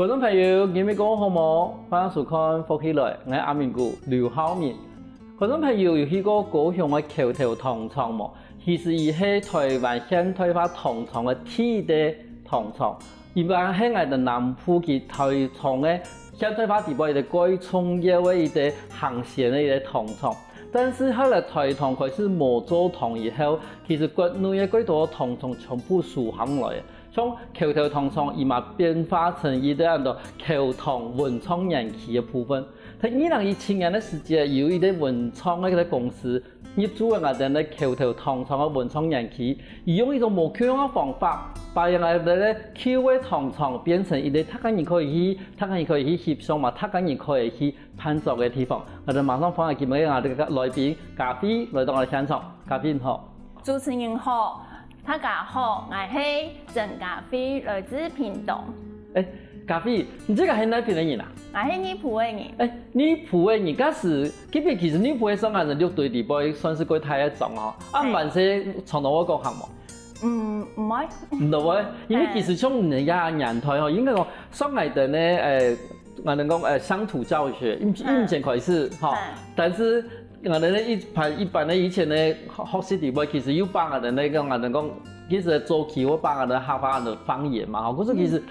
众朋友，你们讲好冇？欢迎收看《福起来》，我係阿明哥劉浩明。观眾朋友有去過高雄嘅橋頭糖廠冇？其實伊係台灣現代化糖廠嘅第一代糖廠，一般係我哋南部嘅台廠嘅現代化地步，伊哋改創業嘅伊哋航線嘅伊哋糖廠。但是後來台糖開始冇做糖以後，其實國內嘅幾多糖廠全部數行來。從橋頭糖廠伊嘛變化成一個咁多橋糖文創園區嘅部分。喺2017年嘅時節，有一個文創嘅公司入駐喺我哋嘅橋頭糖廠嘅文創園區，伊用一種無缺嘅方法，把我哋嘅橋尾糖廠變成一個大家人可以去翕相嘛，大家人可以去拍照嘅地方。我哋馬上放下今日我哋嘅來賓咖啡來到我哋現場，咖啡你好，主持人好。大家好，我係鄭咖啡，來自屏東。咖啡，你這個係哪邊的人啊？我係尼埔的人。尼埔的人，嗰時嗰邊其實尼埔嘅上岸人就對地波算是過太一種哦。啊，唔係從到我講行冇？唔係。唔到喎，因為其實從人家年代哦，應該講上岸的呢我哋講鄉土教學，以前開始哈，但是。我哋咧一般咧以前咧學習地方，其實有幫我哋咧個我哋講，其實早期我幫我哋客家人方言嘛，可是其實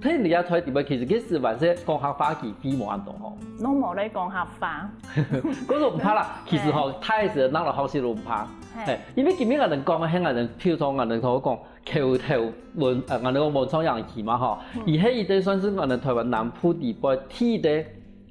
睇人家台地方，其實幾時還是講客家語比冇咁多吼。我冇咧講客家。嗰個唔怕啦，其實吼太時嗱落學習都唔怕，因為今日我哋講嘅係我哋，譬如講我哋同我講橋頭我哋講文創園區嘛吼，而係伊啲算是我哋台灣南部地方第一代。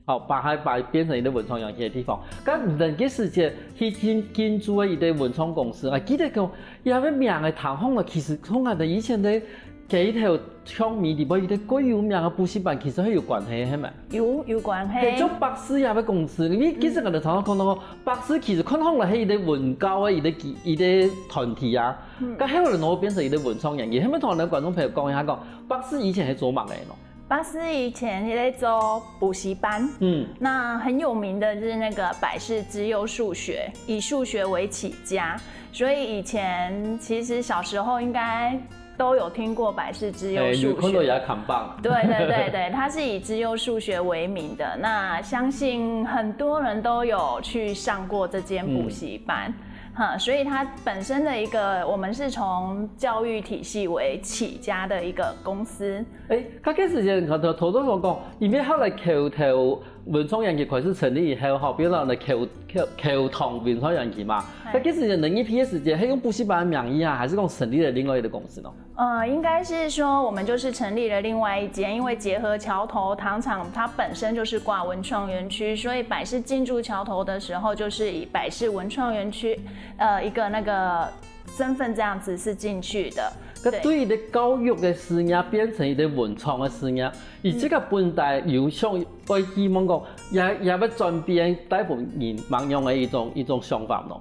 好，把它變成一個文創園區嘅地方。咁唔同嘅時節去進駐嘅一個文創公司，我記得講有個名嘅糖行啊，其實同我哋以前嘅幾條鄉米地方，一個最有名嘅補習班，其實係有關係係咪？有關係。做百思也嘅公司，你其實我哋常常講到百思其實可能係一個文教嘅一個團體啊。咁後來我變成一個文創園區，係咪同我哋觀眾朋友講一下講，百思以前係做乜嘅咯？百思以前也在做補習班，那很有名的就是那個百事資優數學，以數學為起家，所以以前其實小時候應該都有聽過百事資優數學。有看到也看棒。對，它是以資優數學為名的，那相信很多人都有去上過這間補習班。所以它本身的一個，我們是從教育體系為起家的一個公司。嗰個時間頭都講，因為後來橋頭文創園區開始成立以後，後邊啦，橋糖文創園區嘛。嗰個時間另一批嘅時間係用補習班嘅名義啊，還是講成立了另外一個公司呢？應該是說我們就是成立了另外一間，因為結合橋頭糖廠，它本身就是掛文創園區，所以百事進駐橋頭的時候，就是以百事文創園區一個那個身份這樣子是進去的。對於啲教育嘅事業變成一個文創嘅事業，而這個本代有想我希望講也要轉變大部分人民用嘅一種想法咯。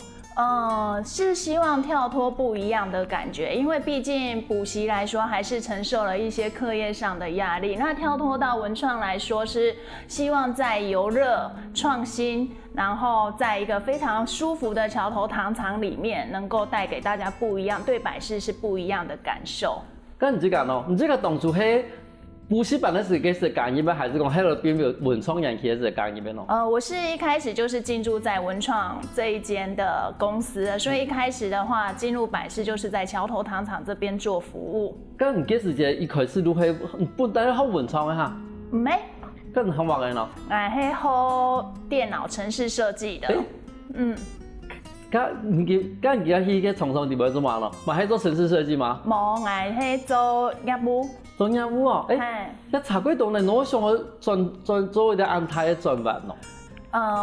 是希望跳脫不一樣的感覺，因為畢竟補習來說，還是承受了一些課業上的壓力。那跳脫到文創來說，是希望在遊樂創新，然後在一個非常舒服的橋頭糖廠裡面，能夠帶給大家不一樣，對百事是不一樣的感受。咁唔知講咯，唔知個當初係補習班的時間是幹一邊，還是講喺度邊有文創園區是幹一邊咯？我是一開始就是進駐在文創這一間的公司，所以一開始的話進入百事就是在橋頭糖廠這邊做服務。咁唔嘅時間一開始都係本來學文創嘅嚇？唔係，咁唔學乜嘅咯？我係學電腦程式設計的。咁而家去從上地方做乜咯？咪喺做程式設計嗎？冇，我係做業務。做業務哦，那茶櫃檔呢？我想我做一啲安排嘅轉換咯。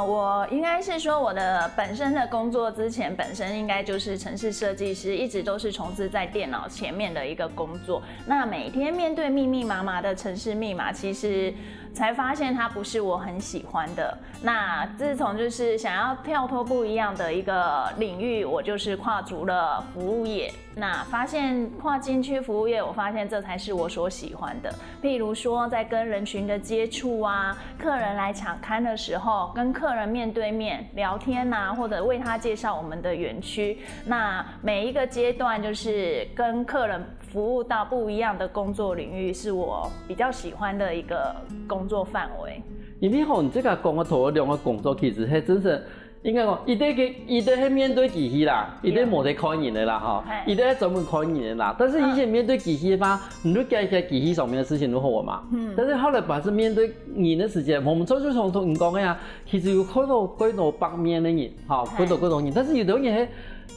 我應該是說我的本身的工作之前本身應該就是程式設計師，一直都是從事在電腦前面的一個工作。那每天面對密密麻麻的程式密碼，其實才发现它不是我很喜欢的。那自从就是想要跳脱不一样的一个领域，我就是跨足了服务业。那发现跨进去服务业，我发现这才是我所喜欢的。譬如说，在跟人群的接触啊，客人来场勘的时候，跟客人面对面聊天啊，或者为他介绍我们的园区。那每一个阶段，就是跟客人服务到不一样的工作领域，是我比较喜欢的一个工作范围。因为吼，你这个讲的头两个工作，其实係真是应该讲，伊在去面对机器啦，伊在冇得看人的啦哈，伊在专门看人的啦。但是以前面对机器的话，你都干一些机器上面的事情都好嘛。但是后来把是面对人的时间，我们早就同人讲的呀，其實有好多方面的人，哈，好多人，但是有啲人係。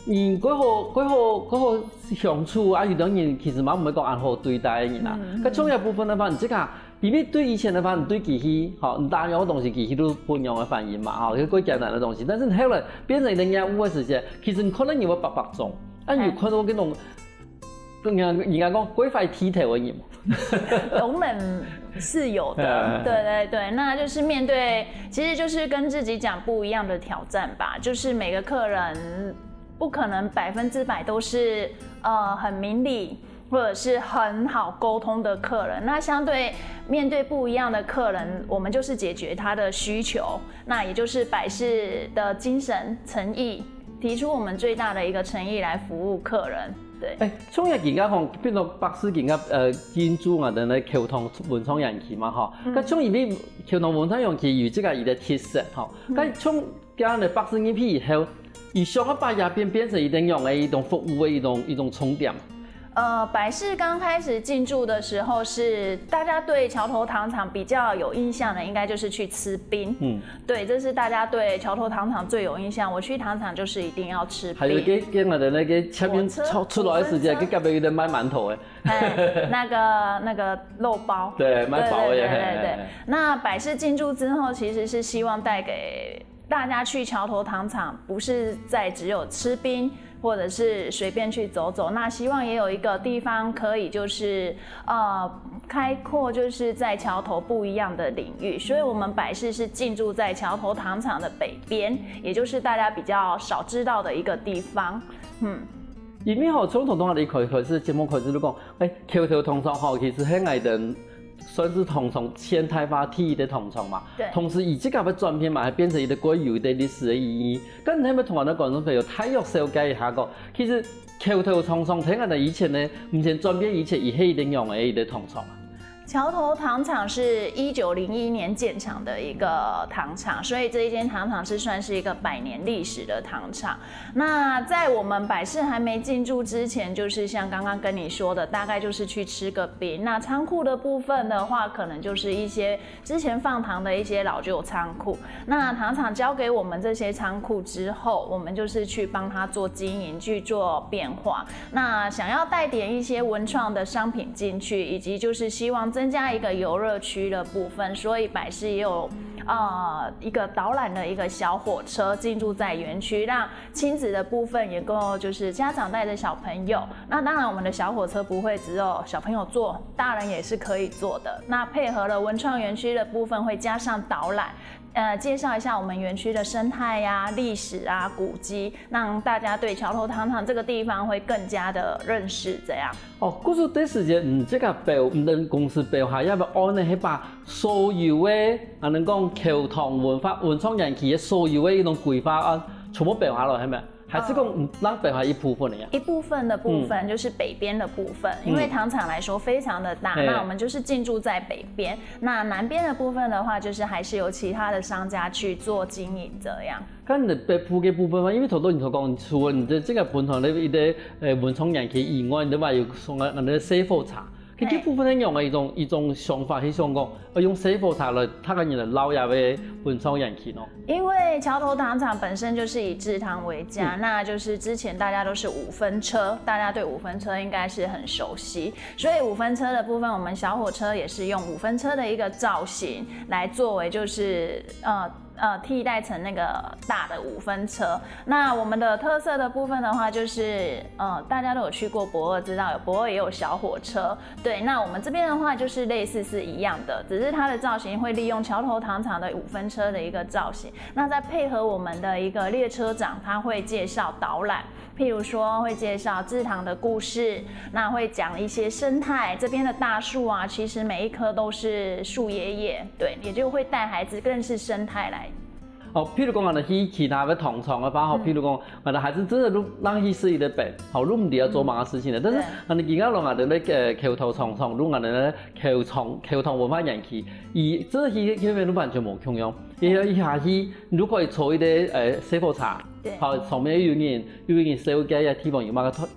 人嗰個相處啊，有啲人其實嘛唔係講按好對待的人啦。咁重要部分的話，你即個，因為對以前的話，你對機器，好，你打樣嘅東西，機器都不一樣的反應嘛，好，一個簡單的東西。但是後來變成人家誤會時間，其實你可能有白種，啊，有看到嗰種，人家講鬼快剃頭嘅人。容忍是有的，对，那就是面对，其實就是跟自己講不一樣的挑戰吧，就是每個客人。不可能100%都是很明理或者是很好沟通的客人。那相对面对不一样的客人，我们就是解决他的需求，那也就是百事的精神诚意，提出我们最大的一个诚意来服务客人。对，创业人家讲，变到百事人家建筑啊，等咧溝通文創人氣嘛，吼。咁從而啲溝通文創人氣有這個伊的特色，吼。咁從今日百事人氣以後。以上一把也變成一定用的一種服務的一種重點。百事剛開始進駐的時候，是大家對橋頭糖廠比較有印象的，應該就是去吃冰。對，這是大家對橋頭糖廠最有印象。我去糖廠就是一定要吃冰。還有給我的那個前面出來的時間，給隔壁有人賣饅頭那個肉包。對，賣包的。對。那百事進駐之後，其實是希望帶給大家去橋頭糖廠，不是在只有吃冰，或者是隨便去走走。那希望也有一個地方可以就是開闊，就是在橋頭不一樣的領域。所以我們百事是進駐在橋頭糖廠的北邊，也就是大家比較少知道的一個地方。因為吼，從頭到尾開始節目開始都講，橋頭糖廠吼，其實係我哋算是糖廠現代化體的糖廠嘛，對。同時以這個嘅轉變嘛，係變成一個具有的歷史的意義。咁你係咪同我哋觀眾朋友大約了解一下個？其實橋頭糖廠喺我哋以前呢，目前轉變以前係一定用的一個糖廠。橋頭糖廠是1901年建廠的一個糖廠，所以這一間糖廠是算是一個100年歷史的糖廠。那在我們百事還沒進駐之前，就是像剛剛跟你說的，大概就是去吃個冰。那倉庫的部分的話，可能就是一些之前放糖的一些老舊倉庫。那糖廠交給我們這些倉庫之後，我們就是去幫它做經營，去做變化。那想要帶點一些文創的商品進去，以及就是希望增加一個遊樂區的部分，所以百事也有一個導覽的一個小火車進駐在園區，讓親子的部分也夠就是家長帶着小朋友。那當然我們的小火車不會只有小朋友坐，大人也是可以坐的。那配合了文創園區的部分，會加上導覽。介紹一下我們園區的生態呀、歷史啊、古蹟，讓大家對橋頭糖廠這個地方會更加的認識。這樣哦，故事第時間，這個標，咱公司標下要不按呢，係把所有嘅，能講橋頭文創園區嘅所有嘅一種規劃案，全部標下來，係咪？還是講讓標下一部分的呀？一部分的部分就是北邊的部分，因為糖廠來說非常的大，那我們就是進駐在北邊。那南邊的部分的話，就是還是由其他的商家去做經營這樣。咁你北部嘅部分嘛，因為頭先你講，除了你的這個本土的一啲文創園區以外，你話有送我哋西貨茶。佢部分用嘅一種想法，係想講，用西貨茶來，他個人嚟撈入嘅文創園區咯。因為橋頭糖廠本身就是以製糖為家，那就是之前大家都是5分車，大家對5分車應該是很熟悉，所以5分車的部分，我們小火車也是用5分車的一個造型來作為就是替代成那个大的5分车。那我们的特色的部分的话，就是大家都有去过駁二，知道駁二也有小火车。对，那我们这边的话就是类似是一样的，只是它的造型会利用桥头糖厂的5分车的一个造型。那再配合我们的一个列车长，他会介绍导览，譬如说会介绍制糖的故事，那会讲一些生态，这边的大树啊，其实每一棵都是树爷爷，对，也就会带孩子认识生态来。譬如讲，我哋去其他的同厂的话，譬如讲，我哋还是真的让去是伊的白，好，你唔哋要做某个事情的。但是，我哋而家落我哋咧桥头厂，你我哋咧桥头文化园区，伊真的去那边都完全冇共用。一下去，如果坐一啲水果茶，好，上面有人设计嘅地方有某个特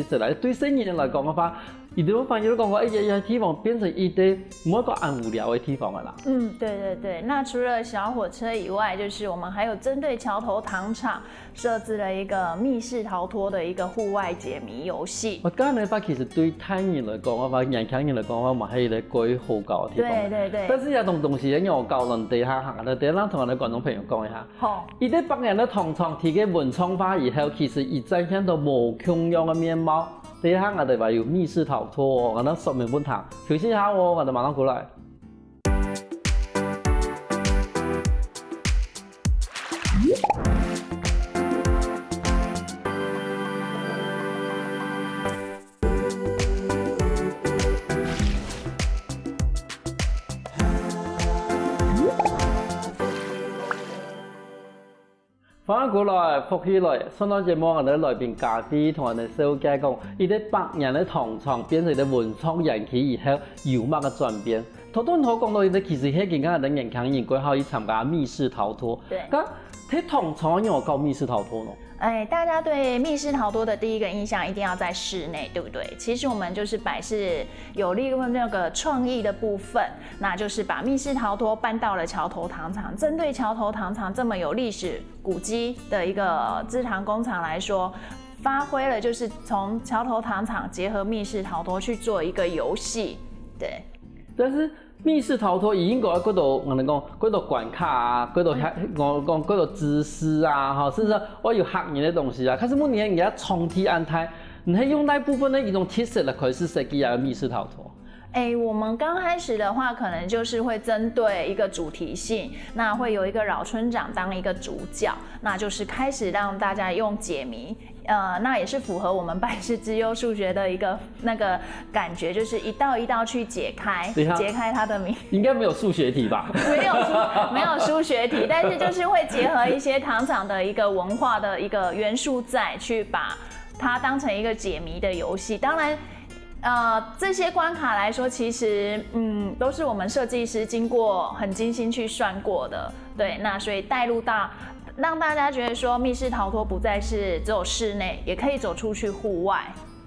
色来，对生意人来讲嘅话。伊哋反而都讲过，地方变成一啲冇一个很无聊的地方啦。对。那除了小火车以外，就是我们还有针对桥头糖厂设置了一个密室逃脱的一个户外解谜游戏。我刚才其实对台人来讲，或年轻人来讲，我嘛係一個幾好教嘅地方。對。但是有種東西咧，我教人地下行嘅，第一咱同我哋觀眾朋友講一下。好。伊啲北人咧糖廠提嘅文創化以後，其實伊展現到無窮樣嘅面貌。第一下我哋話有密室逃脱，我哋說明本堂，休息一下我哋馬上過來。翻過來，復起來，上到節目我哋來賓嘉賓同我哋小姐講，伊啲百年嘅糖廠變成啲文創園區以後，有乜嘅轉變？頭先我講到伊啲其實係更加啲年輕人規劃去參加密室逃脱。對。咁喺糖廠有搞密室逃脱咯？大家对密室逃脱的第一个印象一定要在室内，对不对？其实我们就是百事有利用那个创意的部分，那就是把密室逃脱搬到了桥头糖厂。针对桥头糖厂这么有历史古迹的一个制糖工厂来说，发挥了就是从桥头糖厂结合密室逃脱去做一个游戏，对。但是密室逃脱已經嗰度，我哋講嗰度關卡啊，嗰度我講嗰度知識啊，哈，甚至我有嚇人嘅東西啊。可是目前人家重提安排，你係用那部分的一種特色來開始設計啊密室逃脱。我们刚开始的话，可能就是会针对一个主题性，那会有一个老村长当一个主角，那就是开始让大家用解谜，那也是符合我们百事之优数学的一个那个感觉，就是一道一道去解开它的谜。应该没有数学题吧？没有数学题，但是就是会结合一些糖厂的一个文化的一个元素在，去把它当成一个解谜的游戏。当然。这些关卡来说，其实都是我们设计师经过很精心去算过的，对，那所以带入到让大家觉得说密室逃脱不再是只有室内，也可以走出去户外。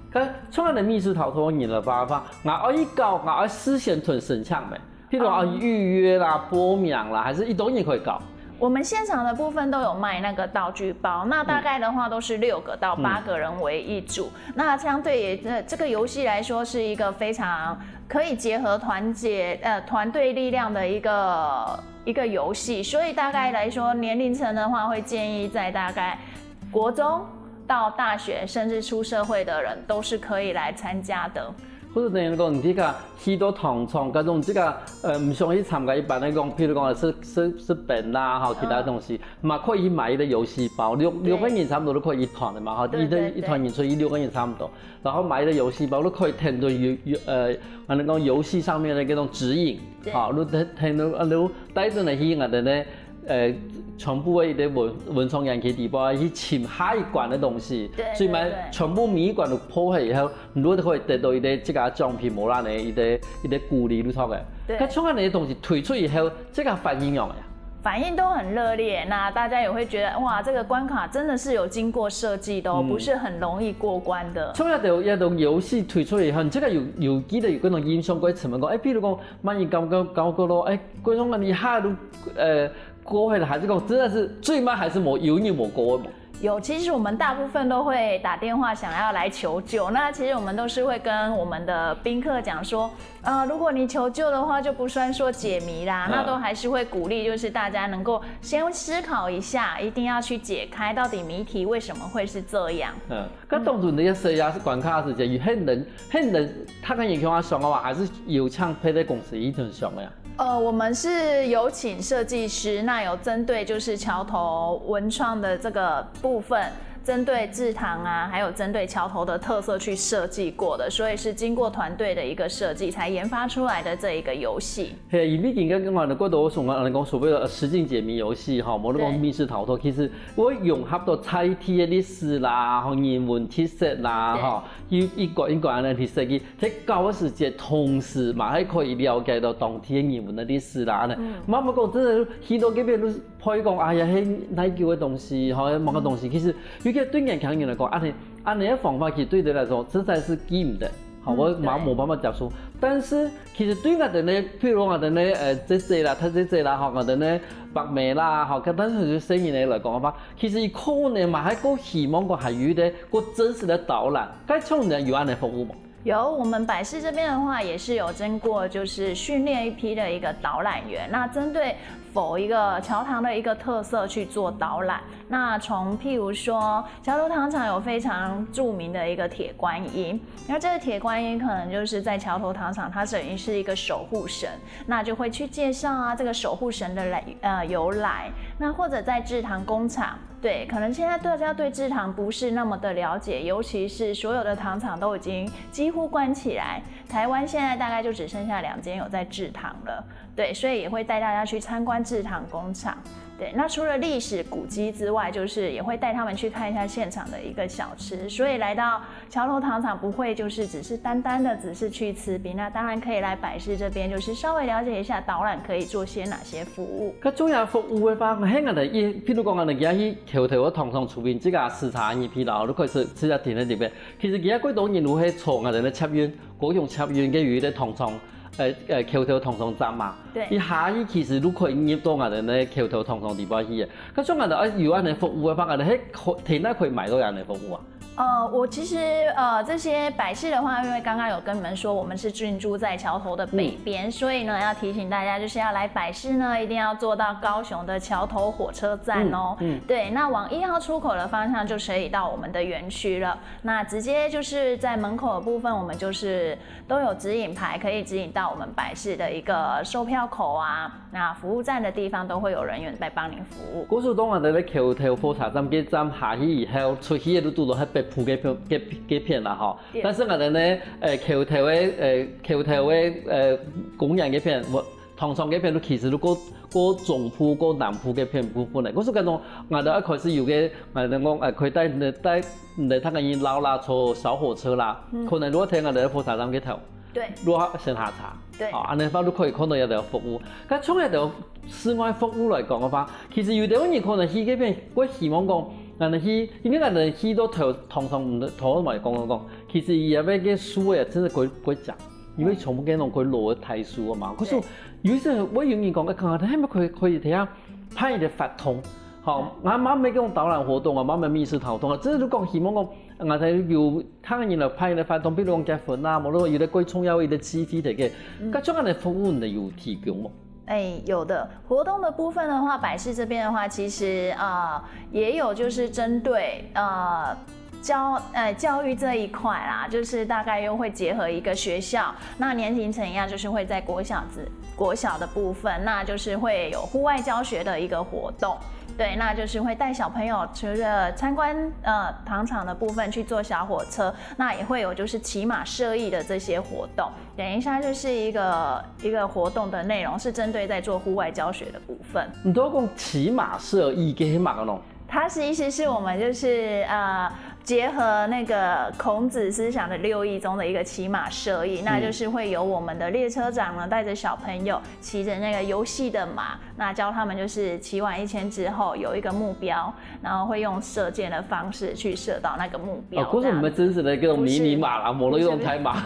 可创的密室逃脱你的办法，我一搞，我事先囤省抢没，譬如预约啦、播秒啦，还是一种也可以搞。我们现场的部分都有卖那个道具包，那大概的话都是6个到8个人为一组。那相对于这个游戏来说，是一个非常可以结合团队力量的一个游戏。所以大概来说，年龄层的话，会建议在大概国中到大学，甚至出社会的人都是可以来参加的。或者等於講，你睇去到糖廠嗰種，唔想去參加一般嚟講，譬如講是本啦，哈，其他東西，嘛可以去買一個遊戲包，六個人差唔多都可以一團的嘛，哈，一團演出6個人差唔多，然後買一個遊戲包都可以聽到我哋講遊戲上面的嗰種指引，好，你聽到你帶住嚟去我哋咧。全部的一啲文創園區地方去潛下一關的東西，所以咪全部每一關都鋪起以後，你都可以得到一啲即個獎品無啦嘅一啲鼓勵裏頭嘅。咁創下你嘅東西推出以後，即個反應樣呀？反應都很熱烈，那大家也會覺得哇，這個關卡真的是有經過設計的，不是很容易過關的。從一道遊戲推出以後，即個有記得有嗰種影響嗰啲層面講，譬如講萬一搞個咯，嗰種你下都過去了，還是講真的是最慢還是有你過的嘛？有，其实我们大部分都会打电话想要来求救。那其实我们都是会跟我们的宾客讲说，如果你求救的话，就不算说解谜啦，那都还是会鼓励，就是大家能够先思考一下，一定要去解开到底谜题为什么会是这样。咁当初你设呀是关卡是就有很人，他跟影响上的话，还是有唱配的公司一定上的呀。我们是有请设计师，那有针对就是桥头文创的这个部分，针对制糖啊，还有针对桥头的特色去设计过的，所以是经过团队的一个设计才研发出来的这一个游戏。係，而畢竟跟我哋嗰度送我哋講所謂嘅實境解謎遊戲，嚇，冇得講密室逃脫，其實我融合到猜題嘅歷史啦，學人文特色啦，嚇，一個人嘅特色嘅，喺教嘅時節同時嘛，還可以了解到當地嘅人文嘅歷史啦，呢，媽媽講真係許多嗰邊都可以講，哎呀，係奶叫嘅東西，嚇，某個東西，其實尤其對年輕人嚟講，按你嘅方法，其實對你來說實在是記唔得。好，我冇辦法接受。但是其實對我哋咧，譬如我哋咧這啦，睇這啦，學我哋咧白眉啦，學簡單對生意嚟講嘅話，其實可能嘛係個希望個係有啲個真實的導覽，該從人有安嘅服務冇？有，我們百事這邊的話也是有經過，就是訓練一批的一個導覽員，那針對否一個橋塘的一個特色去做導覽。那從譬如說橋頭糖廠有非常著名的一個鐵觀音，那這個鐵觀音可能就是在橋頭糖廠，它等於是一個守護神，那就會去介紹啊這個守護神的由來。那或者在製糖工廠，對，可能現在大家對製糖不是那麼的了解，尤其是所有的糖廠都已經幾乎關起來，台灣現在大概就只剩下2間有在製糖了，對，所以也會帶大家去參觀製糖工廠。對，那除了歷史古蹟之外，就是也會帶他們去看一下現場的一個小吃。所以來到橋頭糖廠不會就是只是單單的只是去吃餅，那當然可以來百事這邊，就是稍微了解一下導覽可以做些哪些服務。咁仲有服務嘅話，喺我哋譬如講我哋而家喺橋頭嘅糖廠出邊，即個視察一批啦，都可以試下點喺入邊。其實而家幾多人會喺從我哋嘅插園，嗰種插園嘅魚嘅糖廠。橋頭糖廠站嘛，伊下伊其實都可以入到我哋咧橋頭糖廠地方去嘅。咁所以我哋有安尼服務嘅話，我哋喺田內可以買到安尼服務啊。我其實這些百事的話，因為剛剛有跟你們說，我們是進駐在橋頭的北邊，所以呢要提醒大家，就是要來百事呢，一定要坐到高雄的橋頭火車站哦。對，那往1號出口的方向就可以到我們的園區了。那直接就是在門口的部分，我們就是都有指引牌，可以指引到我們百事的一個售票口啊。那服務站的地方都會有人員在幫您服務。嗰時當我哋咧橋頭火車站嘅站下去以後，出去都到喺北鋪嘅片啦嗬。但是我哋咧橋頭嘅工人嘅片，糖廠嘅片都其實都個總鋪、個南鋪嘅片部分嚟。嗰時嗰種我哋一開始有嘅，我哋講佢帶睇緊啲老啦坐小火車啦，可能如果睇我哋喺火車站嘅頭。對，如果先下茶，對，安尼都可以看到有條服務。咁從一條室外服務嚟講嘅話，其實有啲人可能去嗰邊，我希望講，人哋去，因為人哋去到糖廠唔同埋講，其實而家嘅書啊，真係佢講，因為從嘅弄佢攞睇書啊嘛。嗰時有時我有人講，看下睇咪可以睇下派嘅法通。好，我媽咪講導覽活動啊，媽咪密室逃脫啊，即係都講希望講，我哋要睇人嚟派嘅活動，比如講結婚啦，冇咯，有啲貴重要有啲支持嘅，咁種嘅服務你有提供嗎？有的活動的部分的話，百事這邊的話，其實也有就是針對教育這一塊啦，就是大概又會結合一個學校，那年齡層一樣，就是會在國小的部分，那就是會有戶外教學的一個活動。對，那就是會帶小朋友除了參觀糖廠的部分去坐小火車，那也會有就是騎馬射藝的這些活動。等一下就是一個活動的內容是針對在做戶外教學的部分。你都講騎馬射藝嘅係乜嘢？它是意思是我們就是结合那个孔子思想的6艺中的一个骑马射艺，那就是会有我们的列车长呢带着小朋友骑着那个游戏的马，那教他们就是骑完1圈之后有一个目标，然后会用射箭的方式去射到那个目标。哦，不是我们真实的这种迷你马啦，没了一种台马，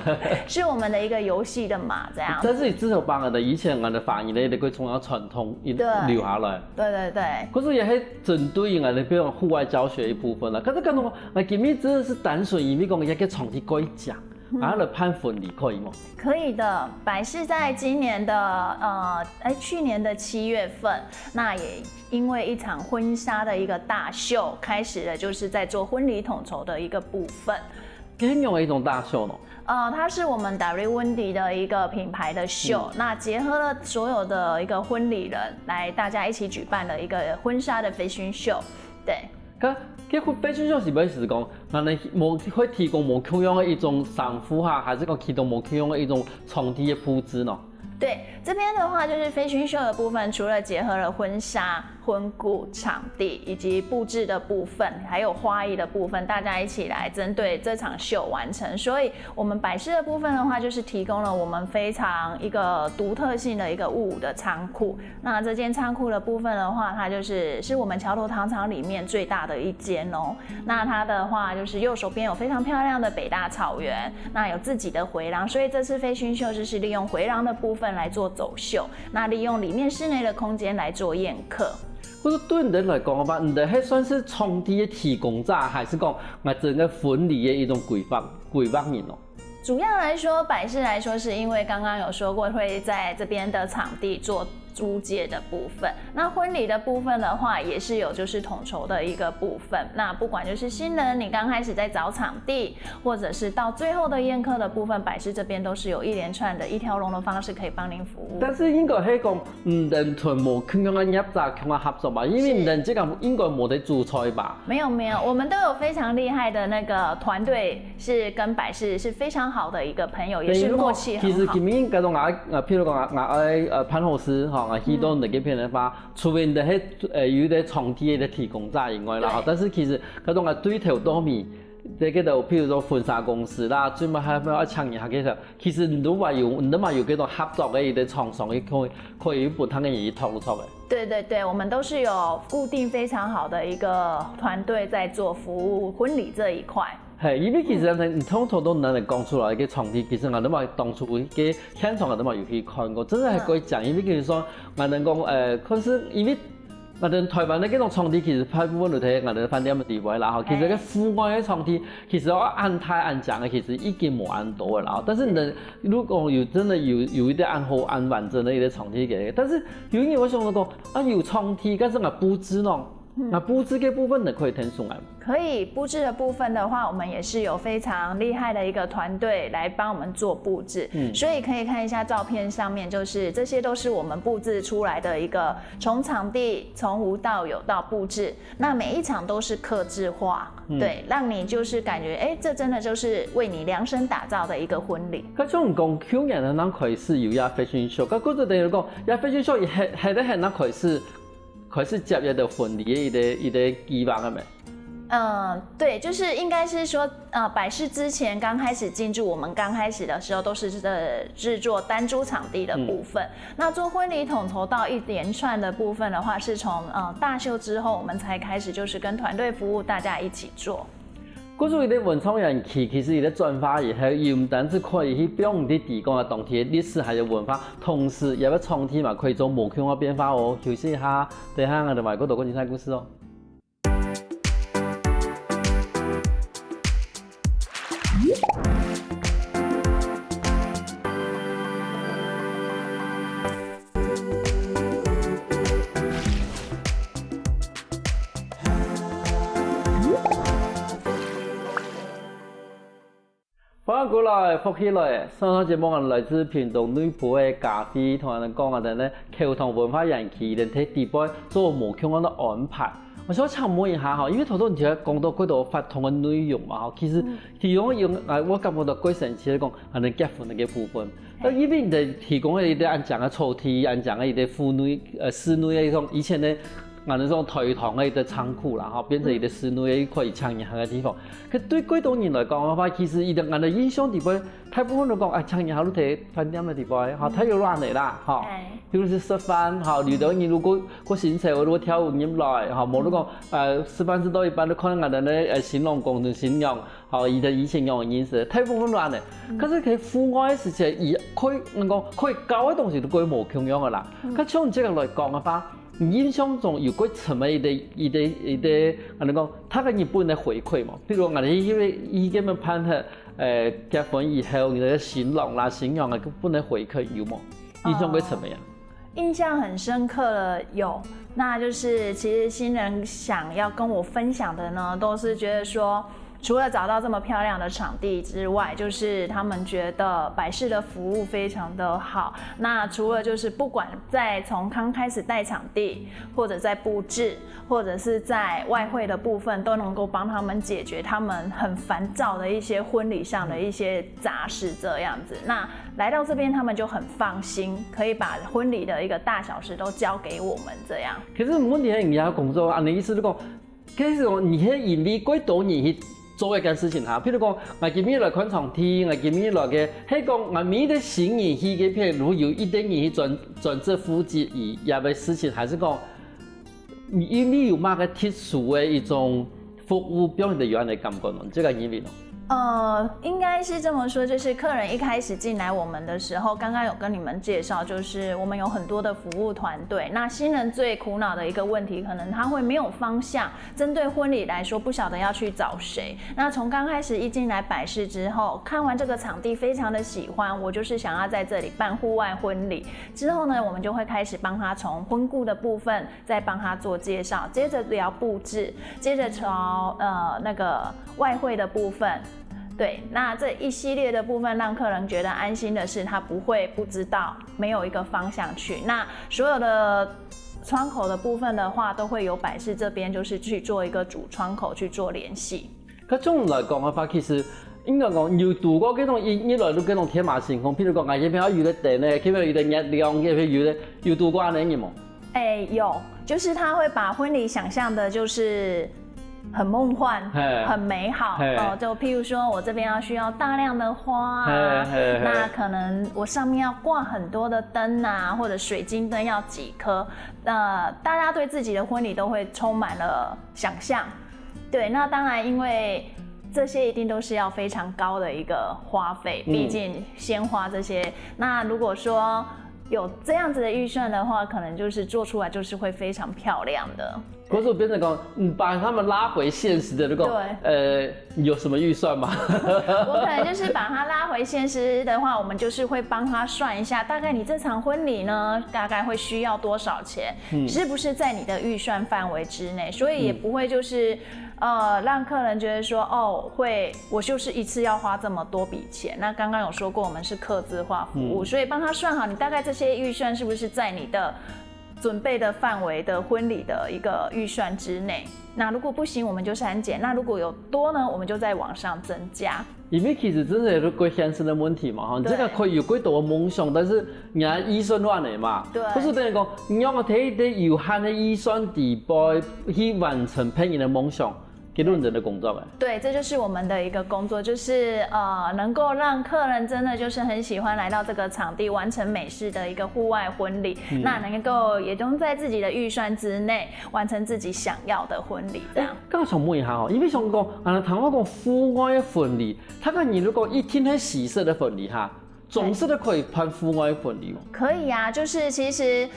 是我们的一个游戏的马这样。但是至少把我的以前我的法语的个从传统留下来。对对对。可是也是针对我的比如户外教学一部分啦。可是讲到我今日真的是单纯因为讲一个场地可以讲。然后来判婚礼可以吗？可以的，百事在今年的去年的7月份，那也因为一场婚纱的一个大秀，开始了就是在做婚礼统筹的一个部分。怎样的一种大秀呢？它是我们 W Wendy 的一个品牌的秀，那结合了所有的一个婚礼人来大家一起举办的一个婚纱的fashion show，对。这fashion show是不是讲，那你会提供无同样的一种衫服哈，还是讲提供无同样的一种场地的布置呢？对，这边的话就是fashion show的部分，除了结合了婚纱、婚顾、场地以及布置的部分，还有花艺的部分，大家一起来针对这场秀完成。所以，我们百事的部分的话，就是提供了我们非常一个独特性的一个物的仓库。那这间仓库的部分的话，它是我们桥头糖厂里面最大的一间哦。那它的话就是右手边有非常漂亮的北大草原，那有自己的回廊，所以这次fashion show就是利用回廊的部分来做走秀，那利用里面室内的空间来做宴客。或者对人来讲的话，你的还算是场地的提供者，还是讲我整个婚礼的一种规划人哦？主要来说，百事来说，是因为刚刚有说过会在这边的场地做租借的部分。那婚礼的部分的话，也是有就是统筹的一个部分。那不管就是新人你刚开始在找场地，或者是到最后的宴客的部分，百事这边都是有一连串的一条龙的方式可以帮您服务。但是应该係講唔能全無傾向嘅業者傾向合作吧，因為人這個應該冇得主催吧？沒有，我們都有非常厲害的那個團隊，是跟百事是非常好的一個朋友，也是默契很好。其實今年嗰種譬如講潘老師嚇，去到那個片的話，除非你係有啲場地嘅提供者以外啦，但是其實嗰種對頭多面。這個就譬如說婚紗公司啦，專門係要搶一下嘅時候，其實你都話有嗰種合作嘅一啲廠商，可以不同嘅嘢投入出嚟。對，我們都是有固定非常好的一個團隊在做服務婚禮這一塊。係，因為其實你通常都能講出來嘅場地，其實我都話當初嘅現場我都話有去看過，真係可以講，因為其實說我能講可是因為。我哋台灣嘅嗰種場地其實大部分都睇我哋飯店嘅地位啦，吼，其實個戶外嘅場地其實我按台按講嘅其實已經冇按到嘅啦，但是你如果有真的有一啲按好按完整嘅一啲場地嘅，但是有嘢我想講有場地，但是我佈置咯。那布置嘅部分呢，可以聽出來嗎？可以，布置的部分的話，我們也是有非常厲害的一個團隊來幫我們做布置。所以可以看一下照片上面，就是這些都是我們布置出來的一個從場地從無到有到布置，那每一場都是客製化，對，讓你就是感覺，這真的就是為你量身打造的一個婚禮。咁種講去年嘅嗱開始有一 fashion show，咁嗰陣等於講一 fashion show 係嗱開始接一個婚禮嘅一個計劃嘅咩？對，就是應該是說，百事之前剛開始進駐，我們剛開始的時候都是製作單租場地的部分。那做婚禮統籌到一連串的部分的話，是從大秀之後，我們才開始就是跟團隊服務，大家一起做。嗰種啲文創人其實佢哋轉化也係要唔單止可以去表現啲地方嘅當地嘅歷史還有文化，同時有個場地嘛可以做無窮嘅變化哦。休息一下，等下我哋埋嗰度講精彩故事哦。歡迎過來，福起來！上堂節目我來自屏東女僕嘅咖啡，同人講我哋咧橋頭文化人氣，嚟睇地方做無窮嘅安排。我想請問一下哈，因為頭先你講到嗰度發通嘅內容嘛，哈，其實其中用我感覺到最神奇嚟講，係你結婚嘅部分。但因為你提供嘅一啲按講嘅抽屜，按講嘅一啲室內嘅一種以前咧。那种台糖的一个仓库啦，哈，变成一个室内可以唱演下的地方。可对广东人来讲的话，其实伊的俺的印象地方，大部分都讲唱演下都睇饭店的地方，哈，太有乱的啦，哈。譬如是吃饭，哈，有的人如果行程如果跳舞入来，哈，无如讲吃饭之道一般都看俺的那形容工程形容，哈，伊的以前用的饮食，大部分乱的。可是佢户外的事情，伊可以教的东西都佢无同样的啦。可像这个来讲的话，印象中有过什么一个，我哋讲，他嘅日本的回馈嘛，譬如我哋依咁樣拍結婚以後，你的形容啦、形容啊，不能回饋有冇？印象會怎麼樣？印象很深刻的有，那就是其实新人想要跟我分享的呢，都是觉得说，除了找到这么漂亮的场地之外，就是他们觉得百事的服务非常的好。那除了就是不管在从刚开始带场地，或者在布置，或者是在外汇的部分，都能够帮他们解决他们很烦躁的一些婚礼上的一些杂事这样子。那来到这边，他们就很放心，可以把婚礼的一个大小事都交给我们这样。可是问题係人家工作，你意思就講，其實你係因為幾多年去做一件事情哈，譬如講，我今日來看場地，我今日來嘅，係講我每個新人去嘅譬如有一點人去專職負責以樣嘅事情，還是講你有乜嘅特殊嘅一種服務表現的有樣嘅感覺呢？這個因為呢？应该是这么说，就是客人一开始进来我们的时候，刚刚有跟你们介绍，就是我们有很多的服务团队。那新人最苦恼的一个问题，可能他会没有方向，针对婚礼来说，不晓得要去找谁。那从刚开始一进来百事之后，看完这个场地非常的喜欢，我就是想要在这里办户外婚礼。之后呢，我们就会开始帮他从婚顾的部分，再帮他做介绍，接着聊布置，接着朝那个外汇的部分。对，那这一系列的部分让客人觉得安心的是，他不会不知道，没有一个方向去。那所有的窗口的部分的话，都会由百事这边就是去做一个主窗口去做联系。咁總來講嘅話，其實應該講要度過嗰種一來到嗰種天馬行空，譬如講有邊有的電咧，譬如有的熱量，譬如有的要度過呢冇？有，就是他會把婚禮想象的，就是很夢幻，很美好哦。就譬如說我這邊要需要大量的花啊，那可能我上面要掛很多的燈啊，或者水晶燈要幾顆，大家對自己的婚禮都會充滿了想象。對，那當然因為這些一定都是要非常高的一個花費，畢竟鮮花這些。那如果說有這樣子的預算的話，可能就是做出來就是會非常漂亮的。可是我變成講，把他們拉回現實的那個，有什麼預算嗎？我可能就是把它拉回現實的話，我們就是會幫他算一下，大概你這場婚禮呢，大概會需要多少錢，是不是在你的預算範圍之內，所以也不會就是讓客人覺得說，哦，我就是一次要花這麼多筆錢。那剛剛有說過，我們是客製化服務，所以幫他算好，你大概這些預算是不是在你的準備的範圍的婚禮的一個預算之內。那如果不行，我們就刪減；那如果有多呢，我們就再往上增加。因為其實真係有個現實的問題嘛，哈，這個可以有幾多的夢想，但是人家預算亂嚟嘛。對。可是等於講，你要我睇啲有限的預算地步去完成別人的夢想。認真的工作。對，這就是我們的一個工作，就是能夠讓客人真的就是很喜歡來到這個場地，完成美式的一個戶外婚禮，那能夠也都在自己的預算之內，完成自己想要的婚禮。這樣。剛想問一下因為想講，談我講戶外的婚禮，他講你如果一天係喜色的婚禮哈。總是都可以辦戶外婚禮嗎？可以啊，就是其實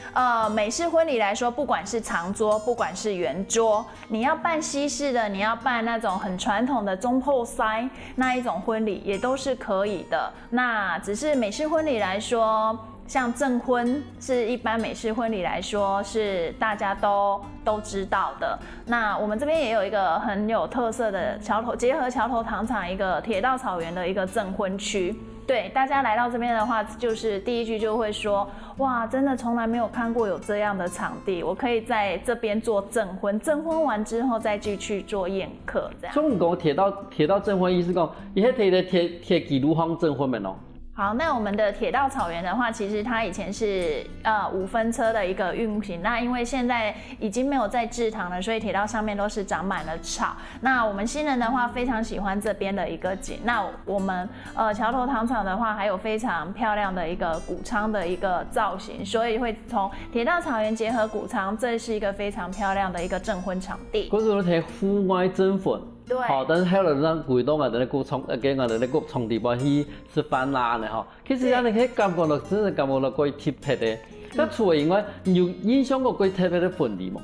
美式婚禮來說，不管是長桌，不管是圓桌，你要辦西式的，你要辦那種很傳統的中破塞那一種婚禮，也都是可以的。那只是美式婚禮來說，像證婚是一般美式婚禮來說是大家都知道的。那我們這邊也有一個很有特色的結合橋頭糖廠一個鐵道草原的一個證婚區。對，大家來到這邊的話，就是第一句就會說，哇，真的從來沒有看過有這樣的場地，我可以在這邊做證婚，證婚完之後再繼續做宴客，這樣。所以講鐵道證婚意思講，伊迄鐵記錄方證婚咪咯？好，那我们的铁道草原的话，其实它以前是5分车的一个运行。那因为现在已经没有在制糖了，所以铁道上面都是长满了草。那我们新人的话非常喜欢这边的一个景。那我们桥头糖厂的话，还有非常漂亮的一个谷仓的一个造型，所以会从铁道草原结合谷仓，这是一个非常漂亮的一个证婚场地。嗰時我睇戶外證婚。对，好，但是還有咱幾多我哋咧個從嘅我哋咧個從地方去吃飯啦呢吼，其實咱哋去感覺到真係感覺到幾特別嘅。咁除咗以外，有印象過幾特別嘅婚禮嗎？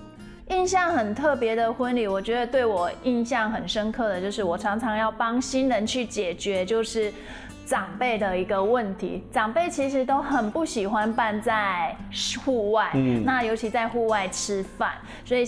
印象很特別的婚禮，我覺得對我印象很深刻的就是我常常要幫新人去解決，就是長輩的一個問題。長輩其實都很不喜歡辦在戶外，那尤其在戶外吃飯，所以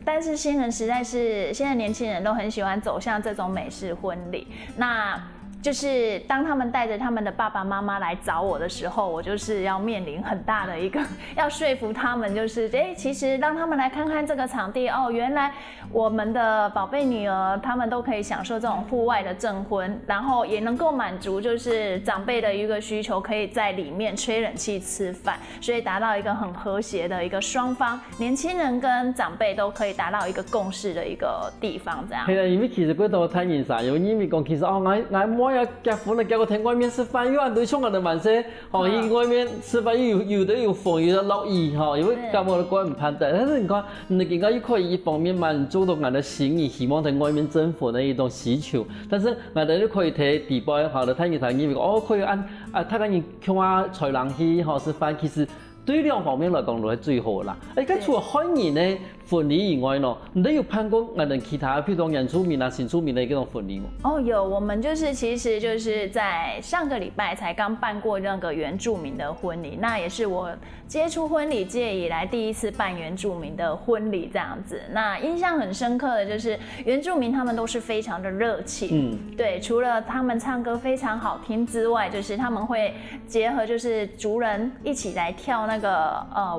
但是新人實在是現在年輕人都很喜歡走向這種美式婚禮。那就是當他們帶着他們的爸爸媽媽來找我的時候，我就是要面臨很大的一個要說服他們，就是其實讓他們來看看這個場地哦，原來我們的寶貝女兒他們都可以享受這種戶外的證婚，然後也能夠滿足就是長輩的一個需求，可以在裡面吹冷氣吃飯，所以達到一個很和諧的一個雙方年輕人跟長輩都可以達到一個共識的一個地方，這樣。係啊，因為其實嗰度睇現實，因為講其實我要結婚了，結果喺外面吃飯，又按對象的晚上，喺外面吃飯有的有風，有的落雨，因為感覺個人唔判斷。但是你看，你更加又可以一方面滿足到我的心意，希望在外面征婚的一種需求，但是我哋都可以睇地方，好的睇現實，因為可以按睇緊像我採人去吃飯，其實對兩方面來講都係最好啦。咁除了歡迎呢婚禮以外呢，你都有辦過我哋其他，譬如講原住民啊、新住民的這種婚禮嗎？哦，有，我們其實就是在上個禮拜才剛辦過那個原住民的婚禮，那也是我接觸婚禮界以來第一次辦原住民的婚禮這樣子。那印象很深刻的就是原住民他們都是非常的熱情，對，除了他們唱歌非常好聽之外，就是他們會結合就是族人一起來跳那個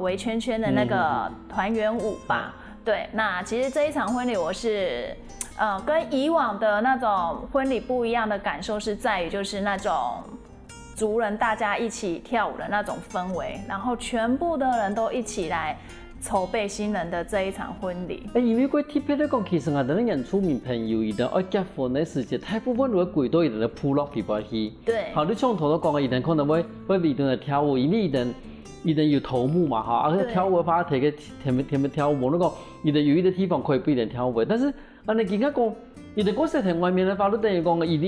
圍圈圈的那個團圓舞吧。對，那其實這一場婚禮我是，跟以往的那種婚禮不一樣的感受是在於，就是那種族人大家一起跳舞的那種氛圍，然後全部的人都一起來籌備新人的這一場婚禮。因為佢特別嚟講，其實我哋啲原住民朋友，伊哋愛結婚嘅時節，大部分都會歸到伊哋嘅部落地方去。對，好，你從頭都講嘅，伊哋可能會離島嚟跳舞，因為伊哋有頭目嘛，哈，而且跳舞把佢睇嘅跳舞，冇得講，伊哋有一個地方可以俾人跳舞，但是你而家講，伊哋嗰時喺外面嘅話，都等於講，伊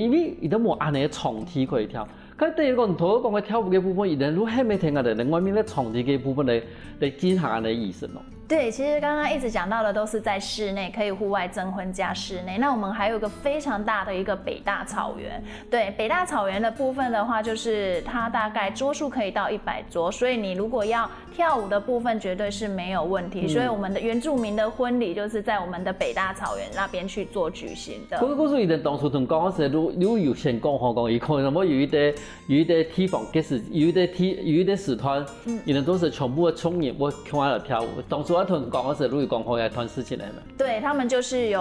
哋冇安尼嘅場地可以跳。咁等於講，頭都講嘅跳舞嘅部分，伊哋都係未聽我哋喺外面嘅場地嘅部分嚟進行安尼意思咯。對，其實剛剛一直講到的都是在室內，可以戶外徵婚加室內。那我們還有一個非常大的一個北大草原。對，北大草原的部分的話，就是它大概桌數可以到100桌，所以你如果要跳舞的部分絕對是沒有問題。所以我們的原住民的婚禮就是在我們的北大草原那邊去做舉行的。嗰時伊哋當初同講嗰時，都有先講，伊可能冇有一啲地方，其實有一啲時團，伊哋都是全部嘅衝入我看下跳舞。當初同講嗰時，都有講好一團事情嚟嘛。對，他們就是有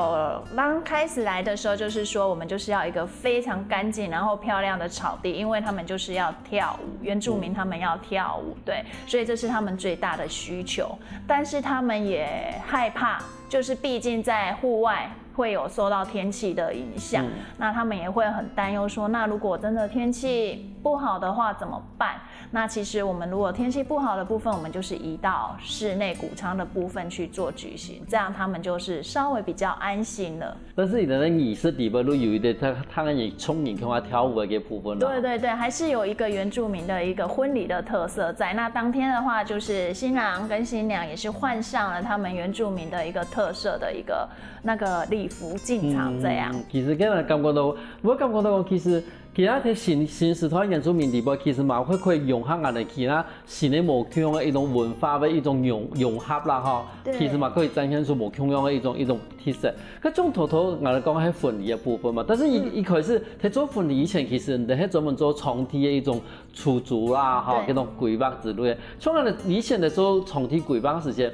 剛開始來的時候，就是說我們就是要一個非常乾淨然後漂亮的草地，因為他們就是要跳舞，原住民他們要跳舞，對，所以這是他們最大的需求。但是他們也害怕，就是畢竟在戶外會有受到天氣的影響，那他們也會很擔憂說，那如果真的天氣不好的話怎麼辦？那其實我們如果天氣不好的部分，我們就是移到室內谷倉的部分去做舉行，這樣他們就是稍微比較安心了。但是你的儀式地方都有一點，他們也聰明，看他跳舞嘅部分。對對對，還是有一個原住民的一個婚禮的特色在。那當天的話，就是新郎跟新娘也是換上了他們原住民的一個特色的一個那個禮服進場，這樣。其實今日感覺到，我感覺到講，其他啲新時代原住民地方，其實嘛可以融合我哋其他新嘅無腔嘅一種文化嘅一種融合啦，哈。其實嘛可以展現出無腔樣嘅一種特色。咁種頭我哋講係婚禮嘅部分嘛，但是一開始喺做婚禮以前，其實人哋係專門做場地嘅一種出租啦，哈，嗰種規劃之類嘅。像我哋以前在做場地規劃時間，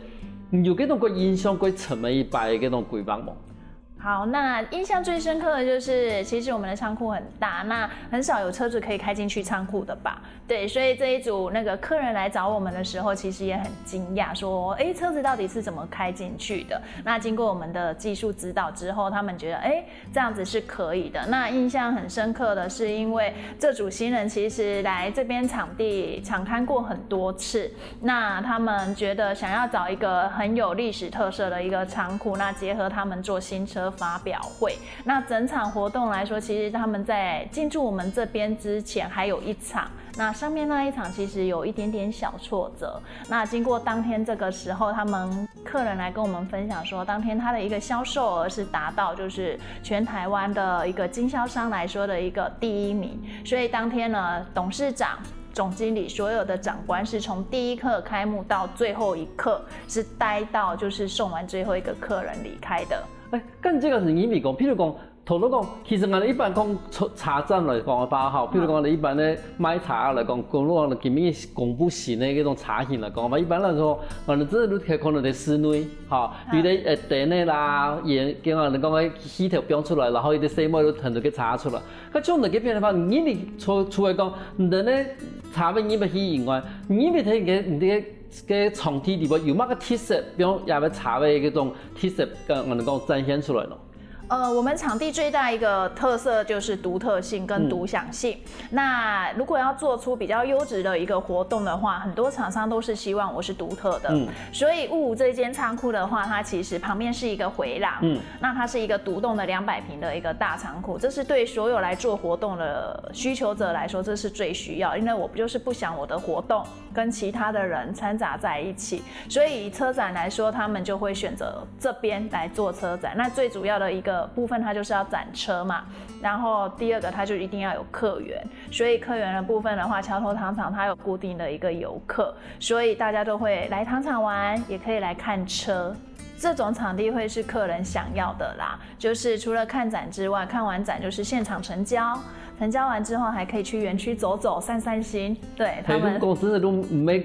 有嗰種個印象，佢沉迷一擺嘅嗰種規劃冇？好，那印象最深刻的就是，其实我们的仓库很大，那很少有车子可以开进去仓库的吧？对，所以这一组那个客人来找我们的时候，其实也很惊讶，说，车子到底是怎么开进去的？那经过我们的技术指导之后，他们觉得，这样子是可以的。那印象很深刻的是，因为这组新人其实来这边场地场勘过很多次，那他们觉得想要找一个很有历史特色的一个仓库，那结合他们做新车发表会，那整场活动来说，其实他们在进驻我们这边之前还有一场，那上面那一场其实有一点点小挫折。那经过当天这个时候，他们客人来跟我们分享说，当天他的一个销售额是达到就是全台湾的一个经销商来说的一个第1名，所以当天呢，董事长、总经理所有的长官是从第一刻开幕到最后一刻，是待到就是送完最后一个客人离开的。咁这个是意味讲，譬如讲，头都讲，其实我哋一般讲茶站来讲嘅话，譬如讲我哋一般咧买茶来讲，公路我哋今日公布新嘅嗰種茶型嚟講，一般來說，我哋只係可能喺室內，你哋店內啦，嘢叫我哋講嘅氣條標出來，然後啲細妹都騰到嘅茶出來。咁種嚟嘅變嘅話，你哋除嚟講，唔得咧茶味你咪去以外，你咪睇嘅唔啲嘅場地裏邊有乜個特色，比如也係茶味嗰種特色，跟我哋講展現出來咯。我们场地最大一个特色就是独特性跟独享性。那如果要做出比较优质的一个活动的话，很多厂商都是希望我是独特的。所以雾这间仓库的话，它其实旁边是一个回廊，那它是一个独栋的200坪的一个大仓库，这是对所有来做活动的需求者来说，这是最需要，因为我就是不想我的活动跟其他的人掺杂在一起，所以以车展来说，他们就会选择这边来做车展。那最主要的一个部分它就是要展车嘛，然后第二个它就一定要有客源，所以客源的部分的话，桥头糖厂它有固定的一个游客，所以大家都会来糖厂玩，也可以来看车。这种场地会是客人想要的啦，就是除了看展之外，看完展就是现场成交，成交完之后还可以去园区走走散散心。对他们公司都唔咩。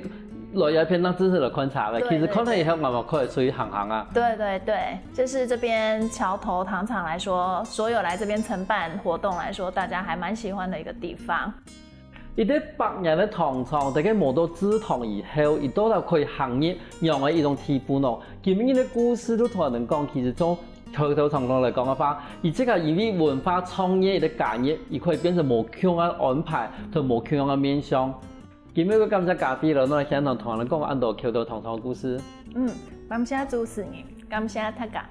来一片让知识来观察的，其实可能也向慢慢可以出去行行啊。对对对，就是这边桥头糖厂来说，所有来这边承办活动来说，大家还蛮喜欢的一个地方。伊啲100年嘅糖廠，大家摸到制糖以後，亦都係佢行業讓嘅一種提步咯。今日嘅故事都同人講，其實從橋頭糖廠嚟講嘅話，而即係因為文化創業嘅概念，而可以變成無窮嘅安排同無窮嘅面向。今日我感謝咖啡啦，我嚟想同人講安度橋頭糖廠嘅故事。感謝主持人，感謝大家。